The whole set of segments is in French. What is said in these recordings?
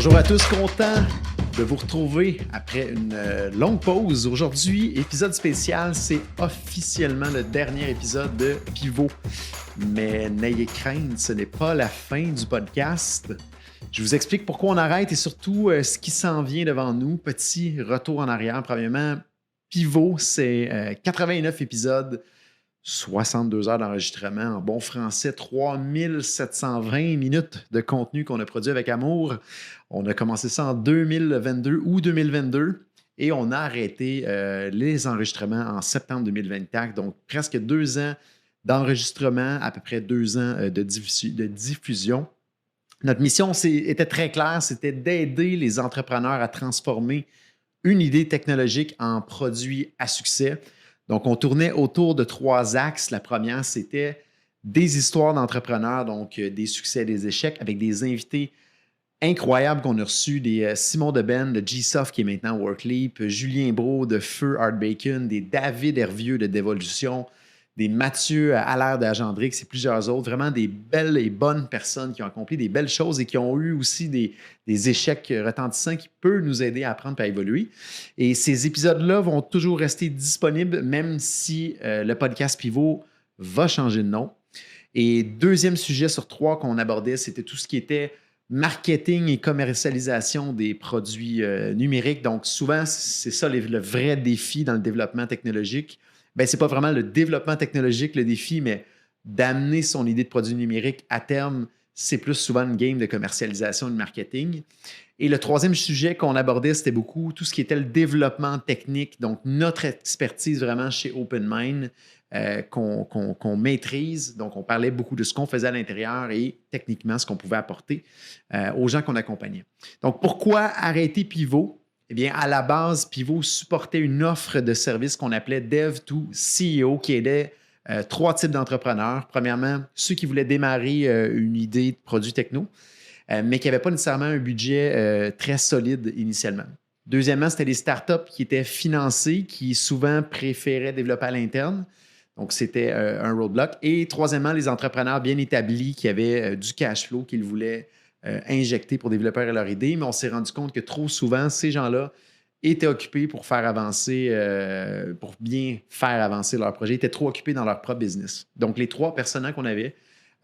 Bonjour à tous, content de vous retrouver après une longue pause. Aujourd'hui, épisode spécial, c'est officiellement le dernier épisode de Pivot. Mais n'ayez crainte, ce n'est pas la fin du podcast. Je vous explique pourquoi on arrête et surtout ce qui s'en vient devant nous. Petit retour en arrière. Premièrement, Pivot, c'est 89 épisodes, 62 heures d'enregistrement. En bon français, 3720 minutes de contenu qu'on a produit avec amour. On a commencé ça en 2022 ou 2022 et on a arrêté les enregistrements en septembre 2024. Donc, presque 2 ans d'enregistrement, à peu près 2 ans de diffusion. Notre mission était très claire, c'était d'aider les entrepreneurs à transformer une idée technologique en produit à succès. Donc, on tournait autour de 3 axes. La première, c'était des histoires d'entrepreneurs, donc des succès et des échecs, avec des invités incroyables qu'on a reçus, des Simon Deben de G-Soft qui est maintenant Workleap, Julien Brault de Feu Art Bacon, des David Hervieux de Dévolution, des Mathieu Allaire d'Agendrix et plusieurs autres. Vraiment des belles et bonnes personnes qui ont accompli des belles choses et qui ont eu aussi des échecs retentissants qui peuvent nous aider à apprendre et à évoluer. Et ces épisodes-là vont toujours rester disponibles, même si le podcast Pivot va changer de nom. Et deuxième sujet sur 3 qu'on abordait, c'était tout ce qui était marketing et commercialisation des produits numériques. Donc, souvent, c'est ça le vrai défi dans le développement technologique. Ce n'est pas vraiment le développement technologique le défi, mais d'amener son idée de produit numérique à terme, c'est plus souvent une game de commercialisation et de marketing. Et le troisième sujet qu'on abordait, c'était beaucoup tout ce qui était le développement technique, donc notre expertise vraiment chez OpenMind qu'on maîtrise. Donc, on parlait beaucoup de ce qu'on faisait à l'intérieur et techniquement ce qu'on pouvait apporter aux gens qu'on accompagnait. Donc, pourquoi arrêter Pivot? Eh bien, à la base, Pivot supportait une offre de service qu'on appelait Dev to CEO qui aidait 3 types d'entrepreneurs. Premièrement, ceux qui voulaient démarrer une idée de produit techno, mais qui n'avaient pas nécessairement un budget très solide initialement. Deuxièmement, c'était les startups qui étaient financées, qui souvent préféraient développer à l'interne. Donc, c'était un roadblock. Et troisièmement, les entrepreneurs bien établis qui avaient du cash flow qu'ils voulaient injecter pour développer leur idée. Mais on s'est rendu compte que trop souvent, ces gens-là étaient occupés pour faire avancer, pour bien faire avancer leur projet, étaient trop occupés dans leur propre business. Donc, les 3 personnages qu'on avait,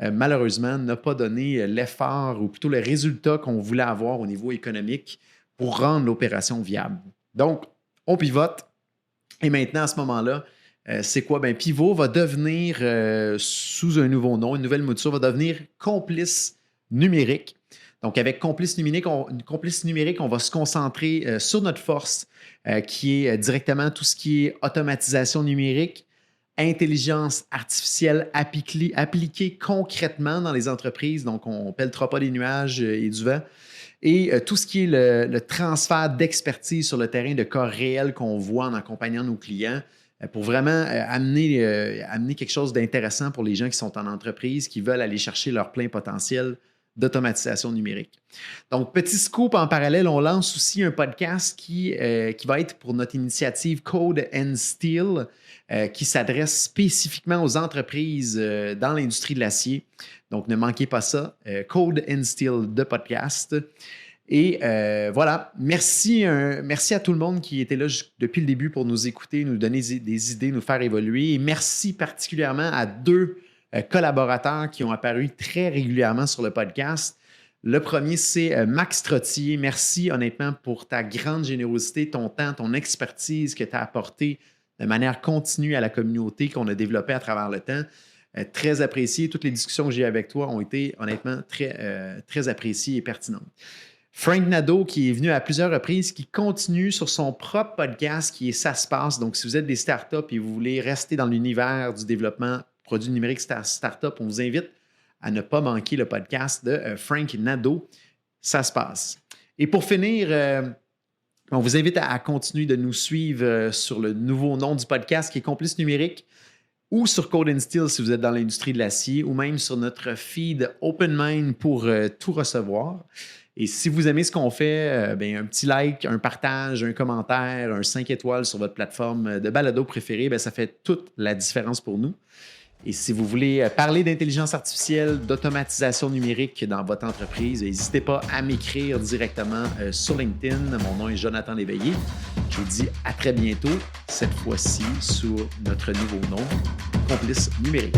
malheureusement, n'a pas donné l'effort ou plutôt le résultat qu'on voulait avoir au niveau économique pour rendre l'opération viable. Donc, on pivote. Et maintenant, à ce moment-là, c'est quoi? Pivot va devenir, sous un nouveau nom, une nouvelle mouture, va devenir Complice numérique. Donc, avec Complice numérique, on va se concentrer sur notre force, qui est directement tout ce qui est automatisation numérique, intelligence artificielle appliquée concrètement dans les entreprises. Donc, on ne pèlera pas des nuages et du vent. Et tout ce qui est le transfert d'expertise sur le terrain de cas réels qu'on voit en accompagnant nos clients pour vraiment amener quelque chose d'intéressant pour les gens qui sont en entreprise, qui veulent aller chercher leur plein potentiel d'automatisation numérique. Donc, petit scoop en parallèle, on lance aussi un podcast qui va être pour notre initiative Code and Steel, qui s'adresse spécifiquement aux entreprises dans l'industrie de l'acier. Donc, ne manquez pas ça. Code and Steel de podcast. Et voilà, merci à tout le monde qui était là depuis le début pour nous écouter, nous donner des idées, nous faire évoluer. Et merci particulièrement à 2 collaborateurs qui ont apparu très régulièrement sur le podcast. Le premier, c'est Max Trottier. Merci honnêtement pour ta grande générosité, ton temps, ton expertise que tu as apporté de manière continue à la communauté qu'on a développée à travers le temps. Très apprécié. Toutes les discussions que j'ai eues avec toi ont été honnêtement très appréciées et pertinentes. Frank Nadeau, qui est venu à plusieurs reprises, qui continue sur son propre podcast qui est Ça se passe. Donc, si vous êtes des startups et vous voulez rester dans l'univers du développement produits numériques startup, on vous invite à ne pas manquer le podcast de Frank Nadeau. Ça se passe. Et pour finir, on vous invite à continuer de nous suivre sur le nouveau nom du podcast qui est Complice numérique ou sur Code and Steel si vous êtes dans l'industrie de l'acier ou même sur notre feed OpenMind pour tout recevoir. Et si vous aimez ce qu'on fait, un petit like, un partage, un commentaire, un 5 étoiles sur votre plateforme de balado préférée, ça fait toute la différence pour nous. Et si vous voulez parler d'intelligence artificielle, d'automatisation numérique dans votre entreprise, n'hésitez pas à m'écrire directement sur LinkedIn. Mon nom est Jonathan Léveillé. Je vous dis à très bientôt, cette fois-ci sur notre nouveau nom, Complice numérique.